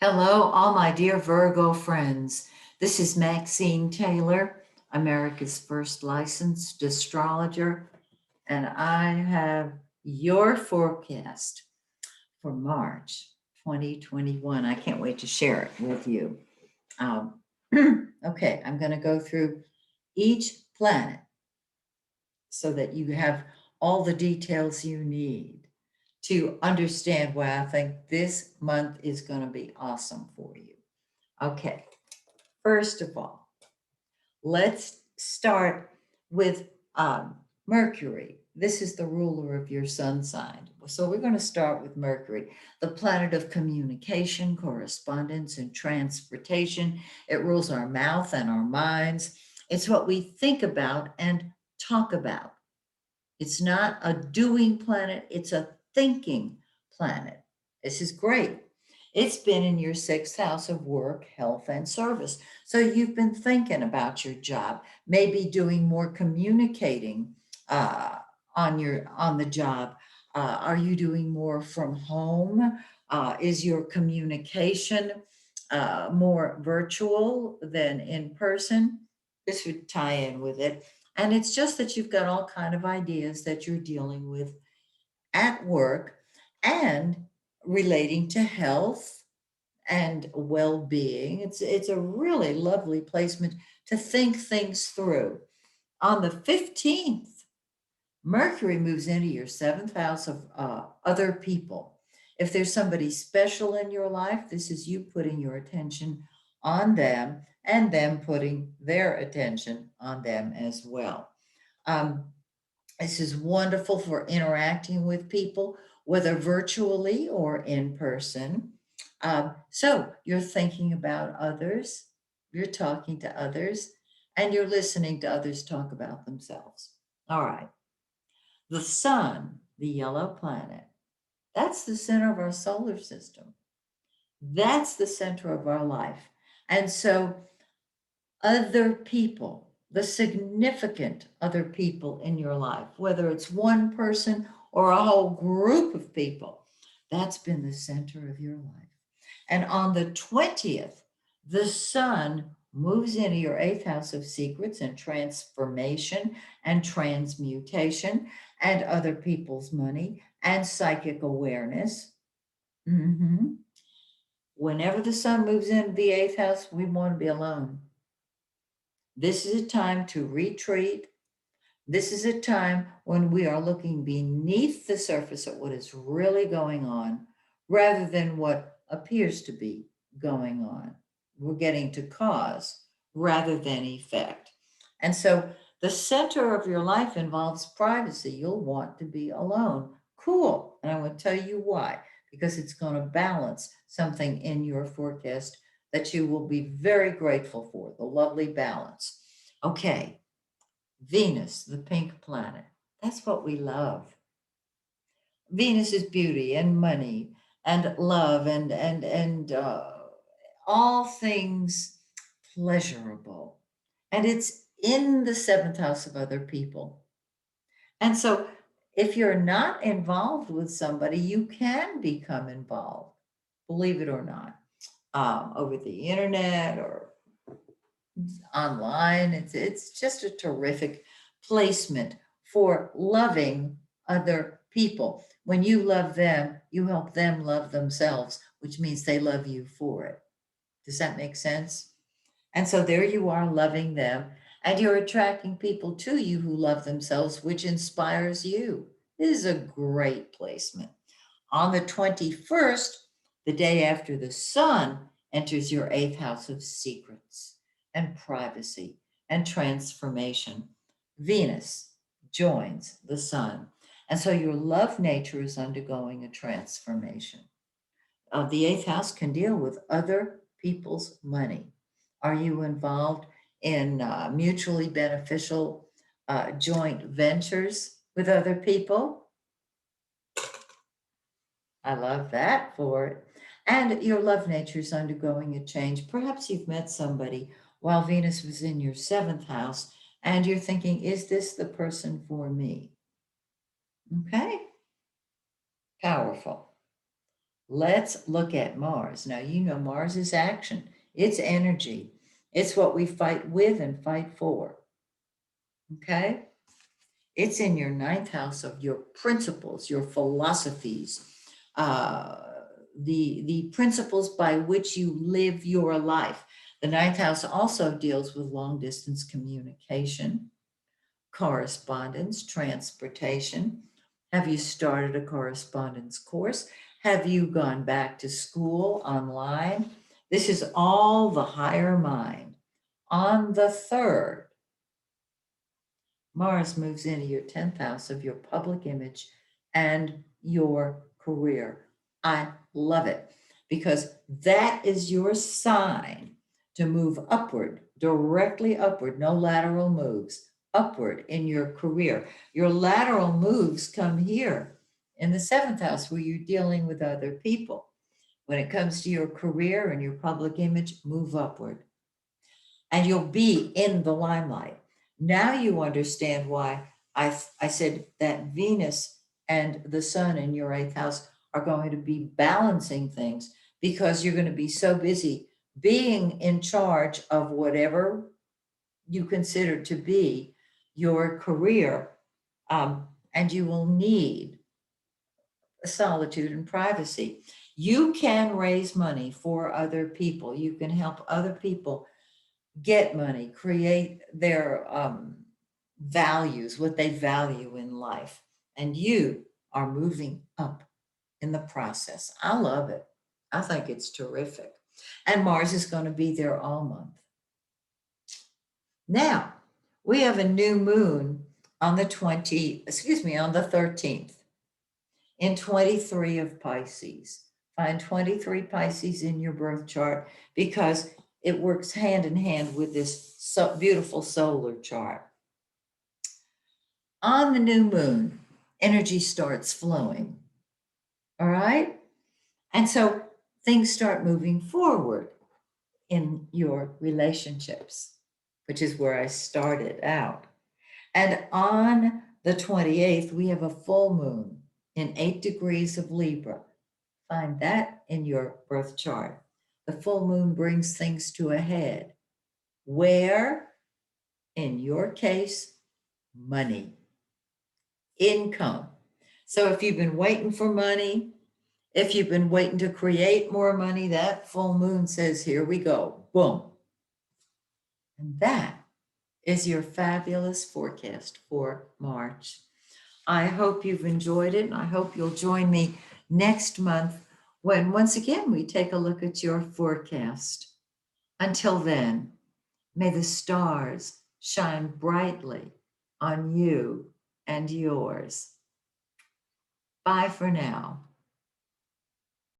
Hello, all my dear Virgo friends. This is Maxine Taylor, America's first licensed astrologer, and I have your forecast for March 2021. I can't wait to share it with you. Um, okay, I'm going to go through each planet so that you have all the details you need to understand why I think this month is going to be awesome for you. Okay, first of all, let's start with Mercury. This is the ruler of your sun sign. So we're going to start with Mercury, the planet of communication, correspondence, and transportation. It rules our mouth and our minds. It's what we think about and talk about. It's not a doing planet, it's a thinking planet. This is great. It's been in your sixth house of work, health, and service. So you've been thinking about your job, maybe doing more communicating on the job. Are you doing more from home? Is your communication more virtual than in person? This would tie in with it. And it's just that you've got all kind of ideas that you're dealing with at work and relating to health and well-being. It's a really lovely placement to think things through. On the 15th, Mercury moves into your seventh house of other people. If there's somebody special in your life, this is you putting your attention on them and them putting their attention on them as well. Um, this is wonderful for interacting with people, whether virtually or in person. So you're thinking about others, you're talking to others, and you're listening to others talk about themselves. All right. The sun, the yellow planet, that's the center of our solar system. That's the center of our life. And so other people, the significant other people in your life, whether it's one person or a whole group of people, that's been the center of your life. And on the 20th, the sun moves into your eighth house of secrets and transformation and transmutation and other people's money and psychic awareness. Mhm. Whenever the sun moves into the eighth house, we want to be alone. This is a time to retreat. This is a time when we are looking beneath the surface at what is really going on rather than what appears to be going on. We're getting to cause rather than effect. And so the center of your life involves privacy. You'll want to be alone. Cool. And I will tell you why, because it's going to balance something in your forecast that you will be very grateful for, the lovely balance. Okay, Venus, the pink planet. That's what we love. Venus is beauty and money and love and all things pleasurable. And it's in the seventh house of other people. And so if you're not involved with somebody, you can become involved, believe it or not, over the internet or online. It's just a terrific placement for loving other people. When you love them, you help them love themselves, which means they love you for it. Does that make sense? And so there you are loving them, and you're attracting people to you who love themselves, which inspires you. This is a great placement. On the 21st, the day after the sun enters your eighth house of secrets and privacy and transformation, Venus joins the sun. And so your love nature is undergoing a transformation. The eighth house can deal with other people's money. Are you involved in mutually beneficial joint ventures with other people? I love that for it. And your love nature is undergoing a change. Perhaps you've met somebody while Venus was in your seventh house, and you're thinking, is this the person for me? Okay, powerful. let's look at Mars. Now, you know, Mars is action, it's energy, it's what we fight with and fight for. Okay? It's in your ninth house of your principles, your philosophies, uh, the principles by which you live your life. The ninth house also deals with long distance communication, correspondence, transportation. Have you started a correspondence course? Have you gone back to school online? This is all the higher mind. On the third, Mars moves into your 10th house of your public image and your career. I love it because that is your sign to move upward, directly upward, no lateral moves, upward in your career. Your lateral moves come here in the 7th house where you're dealing with other people. When it comes to your career and your public image, move upward and you'll be in the limelight. Now you understand why I said that Venus and the sun in your eighth house are going to be balancing things because you're going to be so busy being in charge of whatever you consider to be your career. And you will need solitude and privacy. You can raise money for other people. You can help other people get money, create their values, what they value in life. And you are moving up in the process. I love it. I think it's terrific. And Mars is going to be there all month. Now, we have a new moon on the 13th in 23 of Pisces. Find 23 Pisces in your birth chart because it works hand in hand with this beautiful solar chart. On the new moon, energy starts flowing. All right? And so things start moving forward in your relationships, which is where I started out. And on the 28th, we have a full moon in 8 degrees of Libra. Find that in your birth chart. The full moon brings things to a head. Where, in your case, money, income. So if you've been waiting for money, if you've been waiting to create more money, that full moon says, here we go, boom. And that is your fabulous forecast for March. I hope you've enjoyed it, and I hope you'll join me next month when, once again, we take a look at your forecast. Until then, may the stars shine brightly on you and yours. Bye for now.